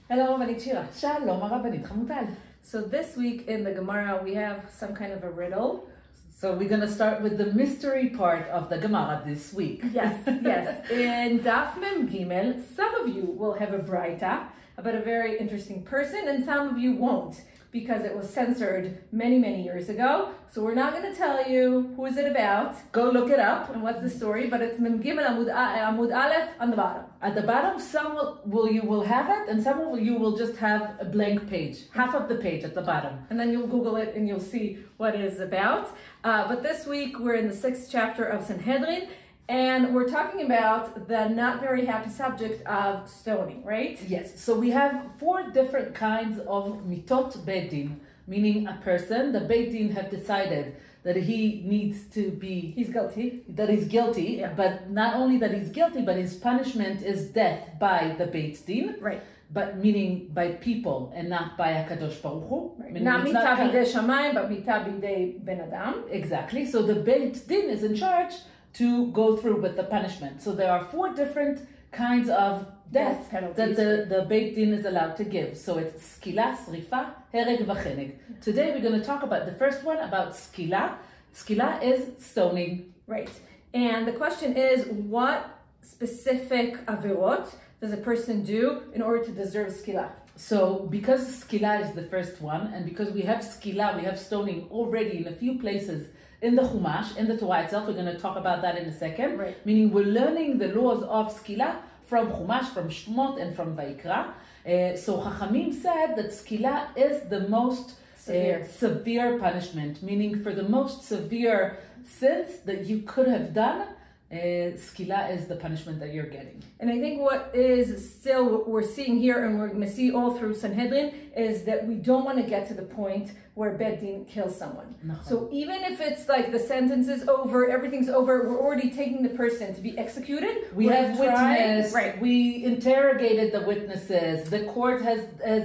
Hello, Rabbanit Shira. Shalom, Rabbanit Hamutal. So this week in the Gemara, we have some kind of a riddle. So we're going to start with the mystery part of the Gemara this week. Yes. In Daf Mem Gimel, some of you will have a braita about a very interesting person, and some of you won't, because it was censored many years ago. So we're not going to tell you who is it about. Go look it up. And what's the story, but it's Mem Gimel Amud Aleph on the bottom. At the bottom, some you will have it, and some of you will just have a blank page, half of the page at the bottom. And then you'll Google it and you'll see what it is about. But this week we're in the 6th chapter of Sanhedrin, and we're talking about the not very happy subject of stoning, right? Yes, so we have 4 different kinds of mitot Beit Din, meaning a person, the Beit Din have decided that he needs to be... He's guilty. That he's guilty, yeah. But not only that he's guilty, but his punishment is death by the Beit Din. Right. But meaning by people and not by HaKadosh Baruch Hu. Right. Not mita bidei shamayim, but mita bidei ben adam. Exactly. So the Beit Din is in charge to go through with the punishment. So there are 4 different kinds of death that the Beit Din is allowed to give. So it's skila, srifa, hereg, v'cheneg. Today we're going to talk about the first one, about skila. Skila is stoning. Right. And the question is, what specific avirot does a person do in order to deserve skila? So because skila is the first one, and because we have skila, we have stoning already in a few places in the Chumash, in the Torah itself, we're going to talk about that in a second. Right. Meaning we're learning the laws of skila from Chumash, from Shmot, and from Vayikra. So Chachamim said that skila is the most severe punishment, meaning for the most severe sins that you could have done, skila is the punishment that you're getting. And I think what we're seeing here, and we're going to see all through Sanhedrin, is that we don't want to get to the point where Beit Din kills someone. No. So even if it's like the sentence is over, everything's over, we're already taking the person to be executed. We have witness, right. We interrogated the witnesses, the court has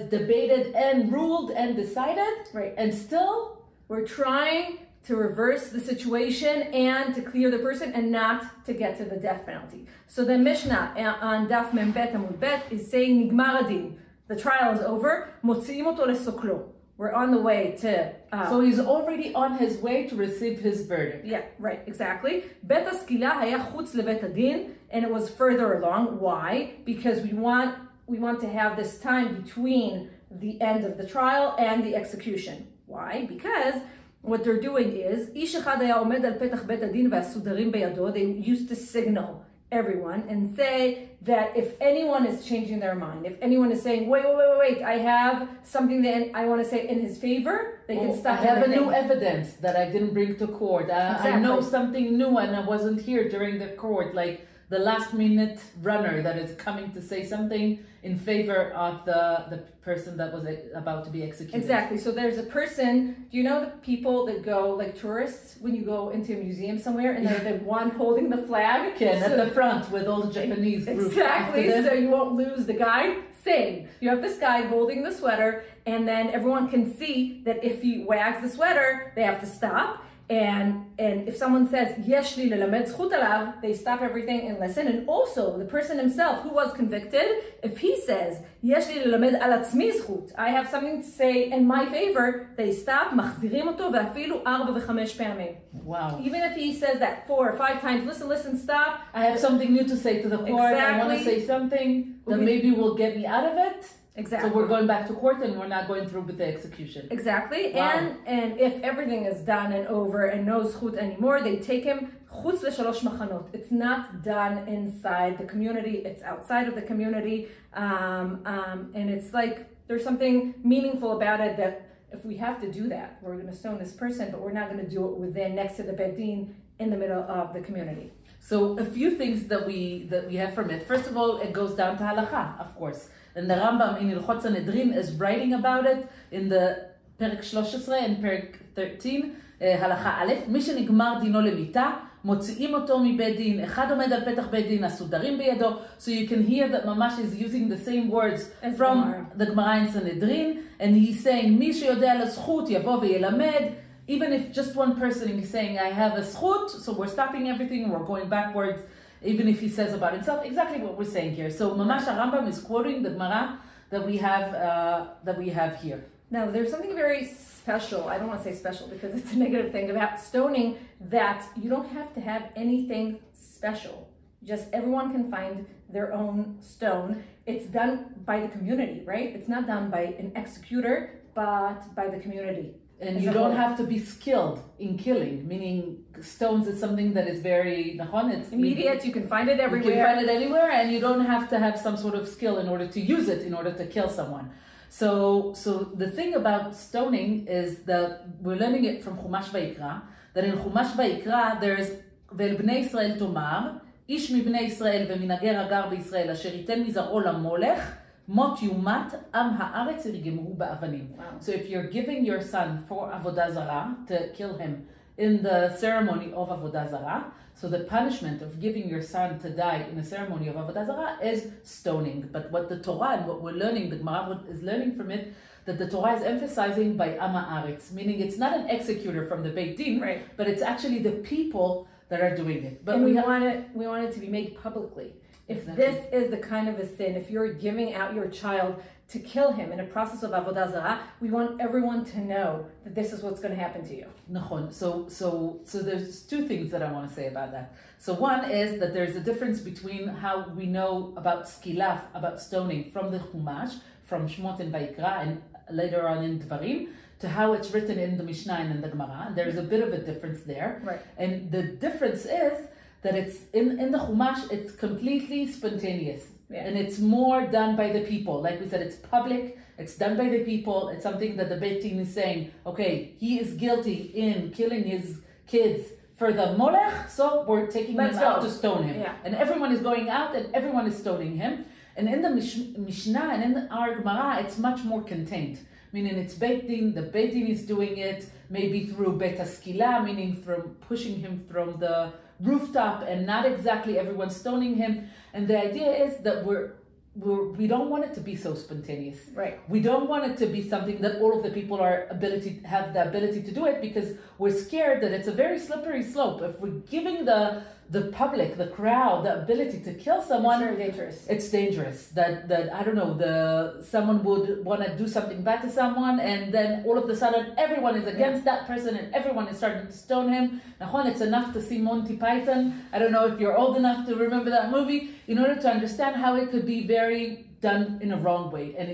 debated and ruled and decided, right. And still we're trying to reverse the situation and to clear the person and not to get to the death penalty. So the Mishnah on Daf Mem Bet Amud Bet is saying Nigmar Adin. The trial is over. Motziim oto lesoklo. We're on the way to... so he's already on his way to receive his verdict. Yeah, right, exactly. Bet HaSkila haya chutz leBeit Adin, and it was further along. Why? Because we want to have this time between the end of the trial and the execution. Why? Because what they're doing is, איש אחד היה עומד על פתח בית הדין והסודרים בידו. They used to signal everyone and say that if anyone is changing their mind, if anyone is saying, wait, I have something that I want to say in his favor, they can stop. I have a new evidence that I didn't bring to court. Exactly. I know something new and I wasn't here during the court, like the last minute runner that is coming to say something in favor of the person that was about to be executed. Exactly. So there's a person, do you know the people that go, like tourists, when you go into a museum somewhere and they're the one holding the flag? Yeah, at the front with all the Japanese groups. Exactly. So you won't lose the guide. Same. You have this guy holding the sweater, and then everyone can see that if he wags the sweater, they have to stop. And if someone says, Yesh li lelamed zchut alav, they stop everything and listen. And also, the person himself who was convicted, if he says, Yesh li lelamed al atzmi zchut, I have something to say in my favor, they stop, machzirim oto, ve'afilu 4 ו-5 פעמים. Wow. Even if he says that 4 or 5 times, listen, stop. I have something new to say to the court. Exactly. I want to say something that maybe will get me out of it. Exactly. So we're going back to court and we're not going through with the execution. Exactly. Wow. And if everything is done and over and no zchut anymore, they take him chutz ל3 machanot. It's not done inside the community, it's outside of the community. And it's like there's something meaningful about it that if we have to do that, we're going to stone this person, but we're not going to do it next to the Beit Din in the middle of the community. So a few things that we have from it. First of all, it goes down to halacha, of course. And the Rambam in Ilchot Sanhedrin is writing about it in the Perek 13 and Perek 13, הלכה א', מי שנגמר דינו למיתה, מוציאים אותו מבית דין, אחד עומד על פתח בית דין, הסודרים בידו. So you can hear that Mamash is using the same words from the Gemara in Sanhedrin, and he's saying, מי שיודע לזכות יבוא וילמד. Even if just one person is saying, I have a zchut, so we're stopping everything, we're going backwards, even if he says about himself, exactly what we're saying here. So Mamash Rambam is quoting the Gemara that we have here. Now, there's something very special, I don't want to say special because it's a negative thing, about stoning, that you don't have to have anything special. Just everyone can find their own stone. It's done by the community, right? It's not done by an executor, but by the community. And you don't have to be skilled in killing, meaning stones is something that is very, it's immediate, you can find it everywhere. You can find it anywhere, and you don't have to have some sort of skill in order to use it, in order to kill someone. So the thing about stoning is that we're learning it from Chumash Vayikra, that in Chumash Vayikra there's ואל בני ישראל תאמר, איש מבני ישראל ומנהגר הגר בישראל אשר ייתן מזרעו למולך, מות יומת עם הארץ ירגמו באבנים. So if you're giving your son for avodah zarah, to kill him in the ceremony of avodah zarah, so the punishment of giving your son to die in a ceremony of avodah zarah is stoning. But what the Torah and what we're learning, the Gemara is learning from it, that the Torah is emphasizing by Am Haaretz, meaning it's not an executor from the Beit Din, right, but it's actually the people that are doing it. But and we want it to be made publicly. If exactly. This is the kind of a sin, if you're giving out your child to kill him in a process of avodah zarah, we want everyone to know that this is what's going to happen to you. Nachon. So there's two things that I want to say about that. So one is that there's a difference between how we know about skilaf, about stoning from the Chumash, from Shmot and Vayikra, and later on in Dvarim, to how it's written in the Mishnah and in the Gemara. There's a bit of a difference there. Right. And the difference is that it's in the Chumash, it's completely spontaneous. Yeah. And it's more done by the people. Like we said, it's public, it's done by the people. It's something that the Beit Din is saying, okay, he is guilty in killing his kids for the Molech, so we're taking him out to stone him. Yeah. And everyone is going out and everyone is stoning him. And in the Mishnah and in our Gemara, it's much more contained. Meaning it's Beit Din, the Beit Din is doing it, maybe through Bet Haskila, meaning from pushing him from the rooftop, and not exactly everyone stoning him. And the idea is that we don't want it to be so spontaneous. Right. We don't want it to be something that all of the people have the ability to do it, because we're scared that it's a very slippery slope. If we're giving the public, the crowd, the ability to kill someone, it's very dangerous. It's dangerous. That I don't know, someone would want to do something bad to someone, and then all of a sudden everyone is against that person and everyone is starting to stone him. Nachon, it's enough to see Monty Python. I don't know if you're old enough to remember that movie, in order to understand how it could be very done in a wrong way. And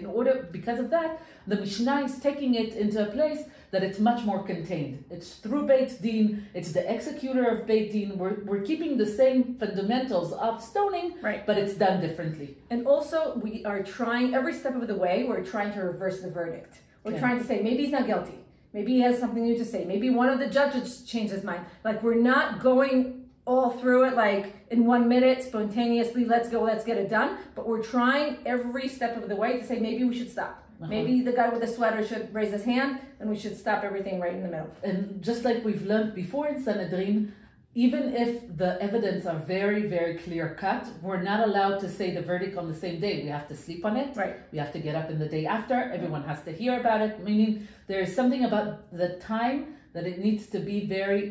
because of that, the Mishnah is taking it into a place that it's much more contained. It's through Beit Din, it's the executor of Beit Din. We're keeping the same fundamentals of stoning, right, but it's done differently. And also, we are trying, every step of the way, we're trying to reverse the verdict. We're trying to say, maybe he's not guilty. Maybe he has something new to say. Maybe one of the judges changed his mind. Like, we're not going all through it like in 1 minute, spontaneously, let's go, let's get it done. But we're trying every step of the way to say, maybe we should stop. Maybe the guy with the sweater should raise his hand, and we should stop everything right in the middle. And just like we've learned before in Sanhedrin, even if the evidence are very, very clear cut, we're not allowed to say the verdict on the same day. We have to sleep on it. Right. We have to get up in the day after. Everyone has to hear about it. Meaning there's something about the time that it needs to be very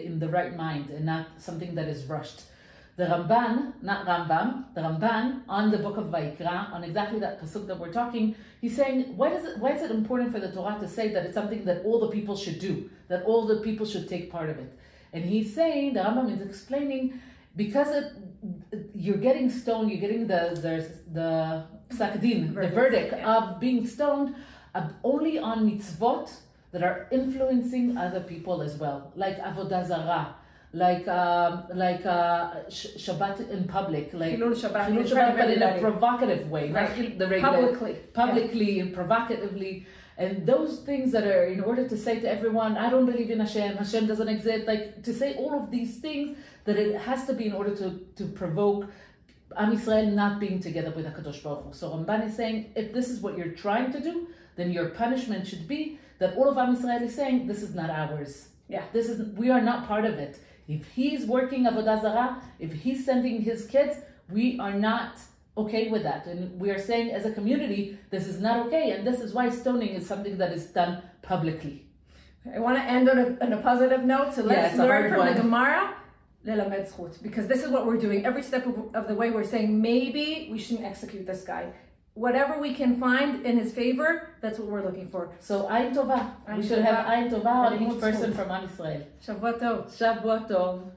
in the right mind and not something that is rushed. The Ramban, not Rambam, the Ramban on the book of Vayikra, on exactly that pasuk that we're talking, he's saying, why is it important for the Torah to say that it's something that all the people should do, that all the people should take part of it? And he's saying, the Rambam is explaining, because you're getting stoned, you're getting the psak din, the verdict of being stoned only on mitzvot that are influencing other people as well, like avodah zarah, like Shabbat in public, like Hilul Shabbat, but in a provocative way, right, not the regular, publicly and provocatively, and those things that are in order to say to everyone, I don't believe in Hashem, Hashem doesn't exist, like to say all of these things, that it has to be in order to provoke Am Yisrael not being together with HaKadosh Baruch Hu. So Ramban is saying, if this is what you're trying to do, then your punishment should be that all of Am Yisrael is saying, this is not ours. Yeah, we are not part of it. If he's working avodah zarah, if he's sending his kids, we are not okay with that. And we are saying as a community, this is not okay. And this is why stoning is something that is done publicly. I want to end on a positive note. So let's learn from the Gemara, lelamed zchut, because this is what we're doing. Every step of the way, we're saying, maybe we shouldn't execute this guy. whatever we can find in his favor, that's what we're looking for. So Ayin Tova. We should have Ayin Tova on each person from Am Yisrael. Shavua Tov. Shavua Tov.